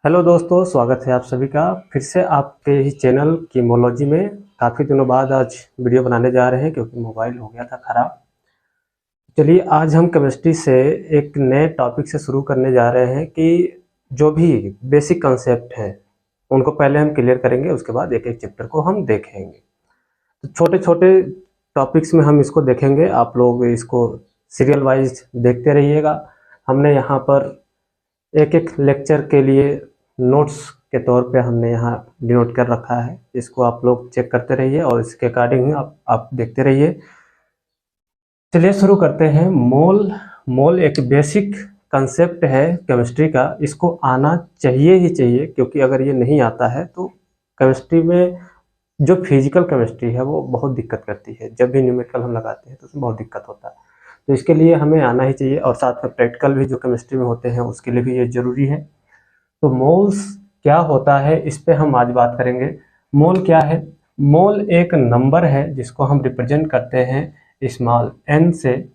Hello दोस्तों, स्वागत है आप सभी का फिर से आपके ही चैनल कीमोलॉजी में। काफ़ी दिनों बाद आज वीडियो बनाने जा रहे हैं क्योंकि मोबाइल हो गया था ख़राब। चलिए आज हम केमिस्ट्री से एक नए टॉपिक से शुरू करने जा रहे हैं कि जो भी बेसिक कंसेप्ट हैं उनको पहले हम क्लियर करेंगे, उसके बाद एक एक चैप्टर को हम देखेंगे। तो छोटे छोटे टॉपिक्स में हम इसको देखेंगे, आप लोग इसको सीरियल वाइज देखते रहिएगा। हमने यहाँ पर एक एक लेक्चर के लिए नोट्स के तौर पे हमने यहाँ डिनोट कर रखा है, इसको आप लोग चेक करते रहिए और इसके अकॉर्डिंग आप देखते रहिए। चलिए शुरू करते हैं। मोल एक बेसिक कंसेप्ट है केमिस्ट्री का, इसको आना चाहिए ही चाहिए, क्योंकि अगर ये नहीं आता है तो केमिस्ट्री में जो फिजिकल केमिस्ट्री है वो बहुत दिक्कत करती है। जब भी न्यूमेरिकल हम लगाते हैं तो उसमें बहुत दिक्कत होता है, तो इसके लिए हमें आना ही चाहिए। और साथ में प्रैक्टिकल भी जो केमिस्ट्री में होते हैं उसके लिए भी ये ज़रूरी है। तो मोल्स क्या होता है इस पे हम आज बात करेंगे। मोल क्या है? मोल एक नंबर है जिसको हम रिप्रेजेंट करते हैं स्मॉल n से,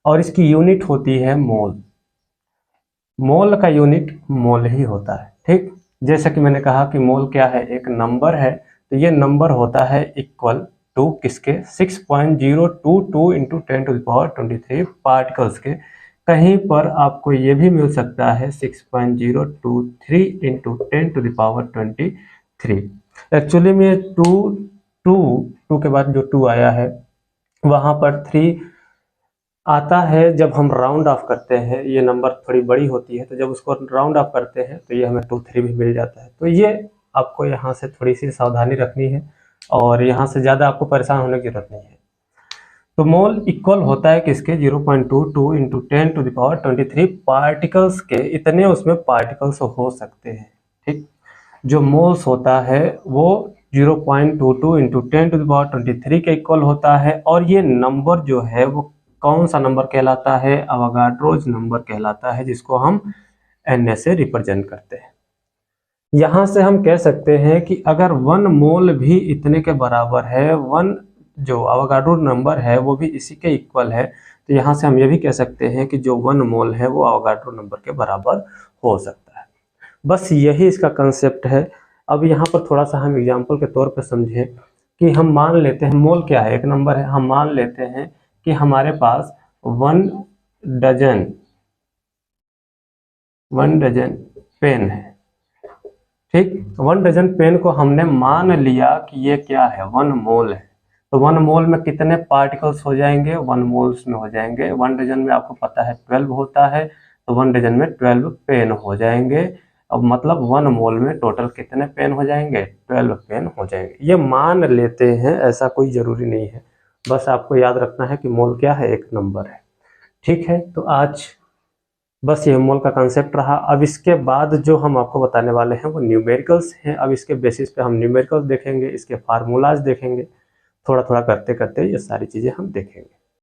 और इसकी यूनिट होती है मोल। मोल का यूनिट मोल ही होता है, ठीक। जैसा कि मैंने कहा कि मोल क्या है, एक नंबर है, तो ये नंबर होता है इक्वल टू किसके, 6.022 इंटू 10⁻23 पार्टिकल्स के। कहीं पर आपको ये भी मिल सकता है 6.023 इंटू 10⁻23। एक्चुअली में टू टू टू के बाद जो 2 आया है वहाँ पर 3 आता है जब हम राउंड ऑफ करते हैं। ये नंबर थोड़ी बड़ी होती है तो जब उसको राउंड ऑफ करते हैं तो ये हमें 2 3 भी मिल जाता है। तो ये आपको यहाँ से थोड़ी सी सावधानी रखनी है और यहाँ से ज़्यादा आपको परेशान होने की जरूरत नहीं है। तो मोल इक्वल होता है किसके, 0.22 इंटू 10⁻23 पार्टिकल्स के। इतने उसमें पार्टिकल्स हो सकते हैं, ठीक। जो मोल्स होता है वो 0.22 इंटू 10⁻23 के इक्वल होता है। और ये नंबर जो है वो कौन सा नंबर कहलाता है? अवोगाड्रोज नंबर कहलाता है, जिसको हम Na से रिप्रेजेंट करते हैं। यहाँ से हम कह सकते हैं कि अगर 1 मोल भी इतने के बराबर है, 1 जो अवोगाड्रो नंबर है वो भी इसी के इक्वल है, तो यहाँ से हम ये भी कह सकते हैं कि जो 1 मोल है वो अवोगाड्रो नंबर के बराबर हो सकता है। बस यही इसका कंसेप्ट है। अब यहाँ पर थोड़ा सा हम एग्जाम्पल के तौर पर समझें कि हम मान लेते हैं मोल क्या है, एक नंबर है। हम मान लेते हैं कि हमारे पास 1 डजन पेन है, ठीक। 1 डजन पेन को हमने मान लिया कि ये क्या है, 1 मोल है। तो 1 मोल में कितने पार्टिकल्स हो जाएंगे? 1 मोल्स में हो जाएंगे, 1 डजन में आपको पता है 12 होता है, तो 1 डजन में 12 पेन हो जाएंगे। अब मतलब 1 मोल में टोटल कितने पेन हो जाएंगे? 12 पेन हो जाएंगे। ये मान लेते हैं, ऐसा कोई ज़रूरी नहीं है। बस आपको याद रखना है कि मोल क्या है, एक नंबर है, ठीक है। तो आज बस ये मोल का कंसेप्ट रहा। अब इसके बाद जो हम आपको बताने वाले हैं वो न्यूमेरिकल्स हैं। अब इसके बेसिस पे हम न्यूमेरिकल्स देखेंगे, इसके फार्मूलाज देखेंगे, थोड़ा थोड़ा करते करते ये सारी चीज़ें हम देखेंगे।